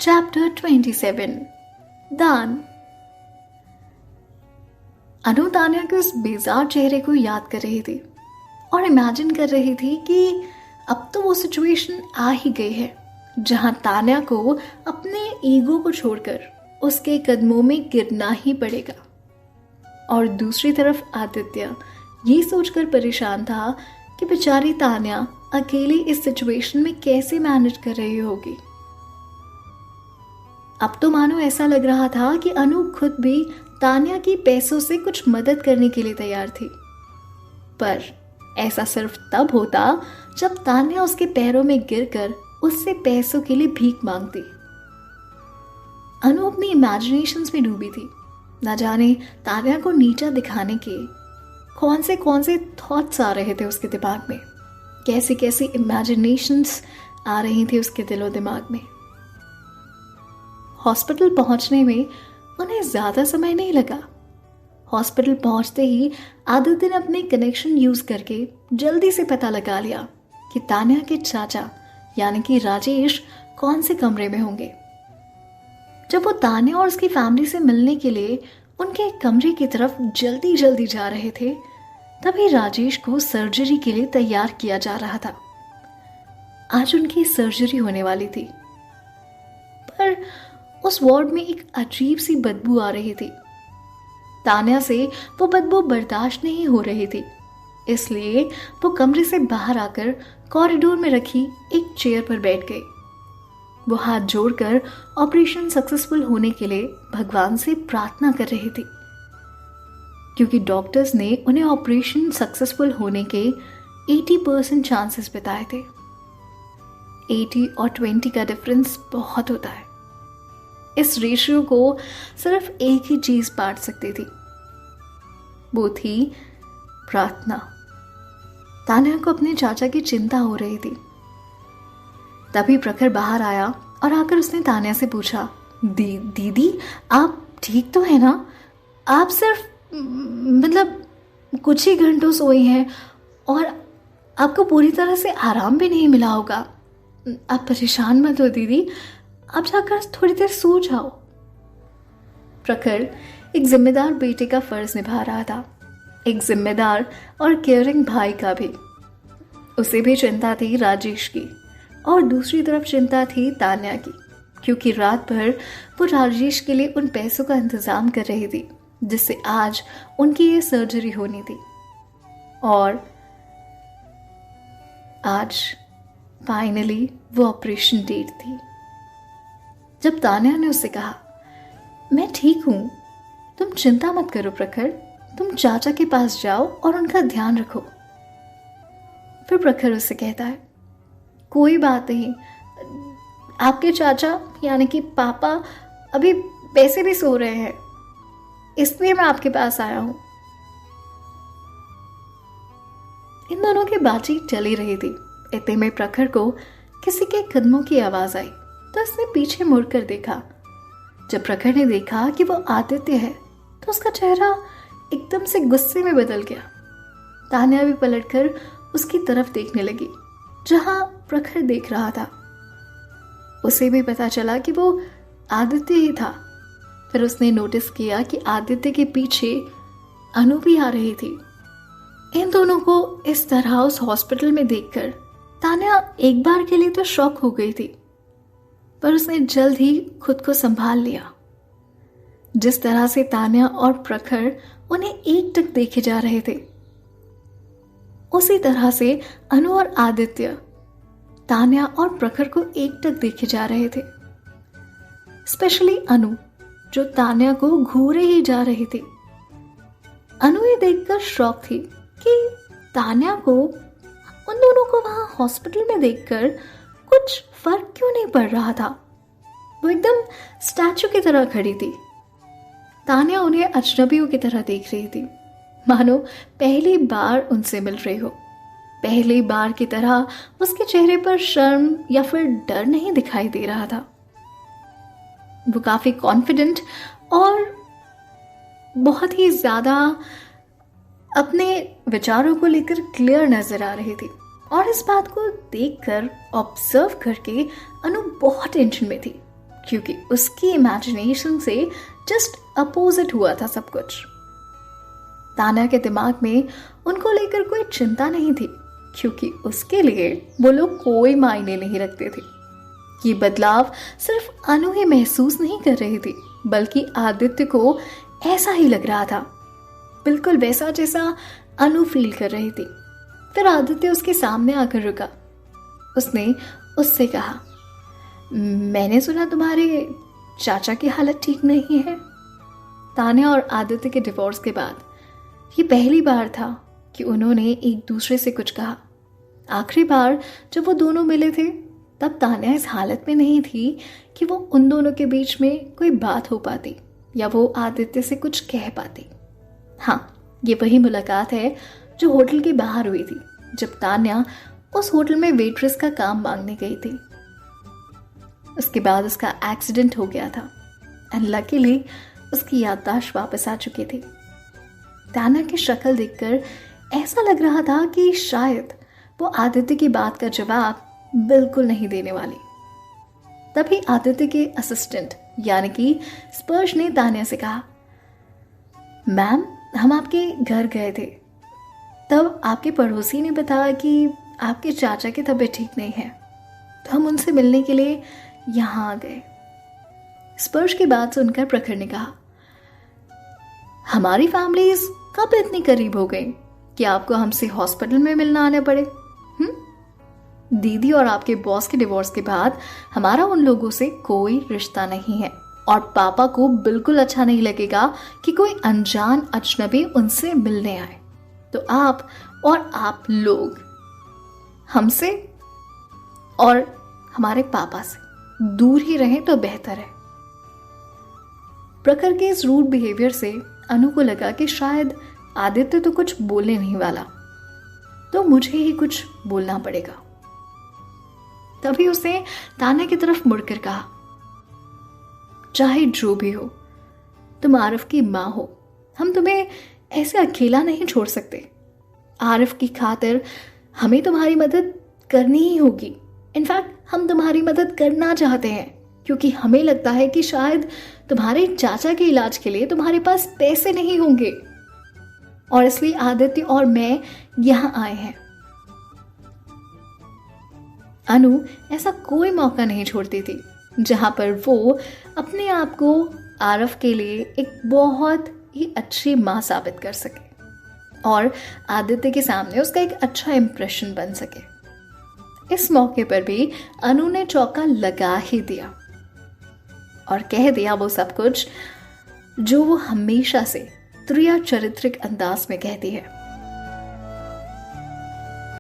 Chapter 27 दान। अनु तान्या के उस बेजार चेहरे को याद कर रही थी और इमेजिन कर रही थी कि अब तो वो सिचुएशन आ ही गई है जहां तान्या को अपने ईगो को छोड़कर उसके कदमों में गिरना ही पड़ेगा। और दूसरी तरफ आदित्य ये सोचकर परेशान था कि बेचारी तान्या अकेली इस सिचुएशन में कैसे मैनेज कर रही होगी। अब तो मानो ऐसा लग रहा था कि अनु खुद भी तान्या की पैसों से कुछ मदद करने के लिए तैयार थी, पर ऐसा सिर्फ तब होता जब तान्या उसके पैरों में गिरकर उससे पैसों के लिए भीख मांगती। अनु अपनी इमेजिनेशंस में डूबी थी। न जाने तान्या को नीचा दिखाने के कौन से थॉट्स आ रहे थे उसके दिमाग में, कैसी कैसी इमेजिनेशंस आ रही थी उसके दिलो दिमाग में। हॉस्पिटल पहुंचने में उन्हें ज्यादा समय नहीं लगा। हॉस्पिटल पहुंचते ही आदित्य ने अपने कनेक्शन यूज करके जल्दी से पता लगा लिया कि तान्या के चाचा यानी कि राजेश कौन से कमरे में होंगे। जब वो तान्या और उसकी फैमिली से मिलने के लिए उनके कमरे की तरफ जल्दी जल्दी जा रहे थे, तभी राजेश को सर्जरी के लिए तैयार किया जा रहा था। आज उनकी सर्जरी होने वाली थी, पर उस वार्ड में एक अजीब सी बदबू आ रही थी। तान्या से वो बदबू बर्दाश्त नहीं हो रही थी, इसलिए वो कमरे से बाहर आकर कॉरिडोर में रखी एक चेयर पर बैठ गई। वो हाथ जोड़कर ऑपरेशन सक्सेसफुल होने के लिए भगवान से प्रार्थना कर रही थी, क्योंकि डॉक्टर्स ने उन्हें ऑपरेशन सक्सेसफुल होने के 80% चांसेस बताए थे। 80 और 20 का डिफरेंस बहुत होता है। इस रेशियो को सिर्फ एक ही चीज बांट सकती थी, वो थी प्रार्थना। तान्या को अपने चाचा की चिंता हो रही थी। तभी प्रखर बाहर आया और आकर उसने तान्या से पूछा, दीदी आप ठीक तो है ना? आप सिर्फ मतलब कुछ ही घंटों सोई हैं और आपको पूरी तरह से आराम भी नहीं मिला होगा। आप परेशान मत हो दीदी, आप जाकर थोड़ी देर सो जाओ। प्रखर एक जिम्मेदार बेटे का फर्ज निभा रहा था, एक जिम्मेदार और केयरिंग भाई का भी। उसे भी चिंता थी राजेश की और दूसरी तरफ चिंता थी तान्या की, क्योंकि रात भर वो राजेश के लिए उन पैसों का इंतजाम कर रही थी जिससे आज उनकी ये सर्जरी होनी थी। और आज फाइनली वो ऑपरेशन डेट थी। जब तान्या ने उससे कहा, मैं ठीक हूं, तुम चिंता मत करो प्रखर, तुम चाचा के पास जाओ और उनका ध्यान रखो। फिर प्रखर उससे कहता है, कोई बात नहीं, आपके चाचा यानी कि पापा अभी वैसे भी सो रहे हैं, इसलिए मैं आपके पास आया हूं। इन दोनों की बातचीत चली रही थी। इतने में प्रखर को किसी के कदमों की आवाज आई तो उसने पीछे मुड़कर देखा। जब प्रखर ने देखा कि वो आदित्य है तो उसका चेहरा एकदम से गुस्से में बदल गया। तान्या भी पलटकर उसकी तरफ देखने लगी जहां प्रखर देख रहा था। उसे भी पता चला कि वो आदित्य ही था। फिर उसने नोटिस किया कि आदित्य के पीछे अनु भी आ रही थी। इन दोनों को इस तरह उस हॉस्पिटल में देखकर तान्या एक बार के लिए तो शॉक हो गई थी, पर उसने जल्द ही खुद को संभाल लिया। जिस तरह से तान्या और प्रखर उन्हें एकटक देखे जा रहे थे, उसी तरह से अनु और आदित्य तान्या और प्रखर को एकटक देखे जा रहे थे। स्पेशली अनु, जो तान्या को घूरे ही जा रही थी। अनु ये देखकर शॉक थी कि तान्या को, उन दोनों को वहां हॉस्पिटल में देखकर कुछ फर्क क्यों नहीं पड़ रहा था। वो एकदम स्टैचू की तरह खड़ी थी। तान्या उन्हें अजनबियों की तरह देख रही थी, मानो पहली बार उनसे मिल रही हो। पहली बार की तरह उसके चेहरे पर शर्म या फिर डर नहीं दिखाई दे रहा था। वो काफी कॉन्फिडेंट और बहुत ही ज्यादा अपने विचारों को लेकर क्लियर नजर आ रही थी। और इस बात को देखकर, ऑब्जर्व करके अनु बहुत टेंशन में थी क्योंकि उसकी इमेजिनेशन से जस्ट अपोजिट हुआ था सब कुछ। तान्या के दिमाग में उनको लेकर कोई चिंता नहीं थी, क्योंकि उसके लिए वो लोग कोई मायने नहीं रखते थे। ये बदलाव सिर्फ अनु ही महसूस नहीं कर रही थी, बल्कि आदित्य को ऐसा ही लग रहा था, बिल्कुल वैसा जैसा अनु फील कर रही थी। फिर आदित्य उसके सामने आकर रुका। उसने उससे कहा, मैंने सुना तुम्हारे चाचा की हालत ठीक नहीं है। तान्या और आदित्य के डिवोर्स के बाद ये पहली बार था कि उन्होंने एक दूसरे से कुछ कहा। आखिरी बार जब वो दोनों मिले थे तब तान्या इस हालत में नहीं थी कि वो उन दोनों के बीच में कोई बात हो पाती या वो आदित्य से कुछ कह पाती। हाँ, ये वही मुलाकात है जो होटल के बाहर हुई थी, जब तान्या उस होटल में वेट्रेस का काम मांगने गई थी। उसके बाद उसका एक्सीडेंट हो गया था एंड लकीली उसकी याददाश्त वापस आ चुकी थी। तान्या की शक्ल देखकर ऐसा लग रहा था कि शायद वो आदित्य की बात का जवाब बिल्कुल नहीं देने वाली। तभी आदित्य के असिस्टेंट यानी कि स्पर्श ने तान्या से कहा, मैम, हम आपके घर गए थे, तब आपके पड़ोसी ने बताया कि आपके चाचा की तबीयत ठीक नहीं है, तो हम उनसे मिलने के लिए यहाँ आ गए। स्पर्श की बात सुनकर प्रखर ने कहा, हमारी फैमिलीज कब इतनी करीब हो गई कि आपको हमसे हॉस्पिटल में मिलना आने पड़े? दीदी और आपके बॉस के डिवोर्स के बाद हमारा उन लोगों से कोई रिश्ता नहीं है और पापा को बिल्कुल अच्छा नहीं लगेगा कि कोई अनजान अजनबी उनसे मिलने आए। तो आप और आप लोग हमसे और हमारे पापा से दूर ही रहें तो बेहतर है। प्रखर के इस रूड बिहेवियर से अनु को लगा कि शायद आदित्य तो कुछ बोलने नहीं वाला, तो मुझे ही कुछ बोलना पड़ेगा। तभी उसे तान्या की तरफ मुड़कर कहा, चाहे जो भी हो, तुम आरिफ की माँ हो, हम तुम्हें ऐसे अकेला नहीं छोड़ सकते। आरिफ की खातिर हमें तुम्हारी मदद करनी ही होगी। इनफैक्ट हम तुम्हारी मदद करना चाहते हैं, क्योंकि हमें लगता है कि शायद तुम्हारे चाचा के इलाज के लिए तुम्हारे पास पैसे नहीं होंगे, और इसलिए आदित्य और मैं यहाँ आए हैं। अनु ऐसा कोई मौका नहीं छोड़ती थी जहां पर वो अपने आप को आरिफ के लिए एक बहुत ही अच्छी माँ साबित कर सके और आदित्य के सामने उसका एक अच्छा इंप्रेशन बन सके। इस मौके पर भी अनु ने चौका लगा ही दिया और कह दिया वो सब कुछ जो वो हमेशा से त्रिया चरित्रिक अंदाज में कहती है।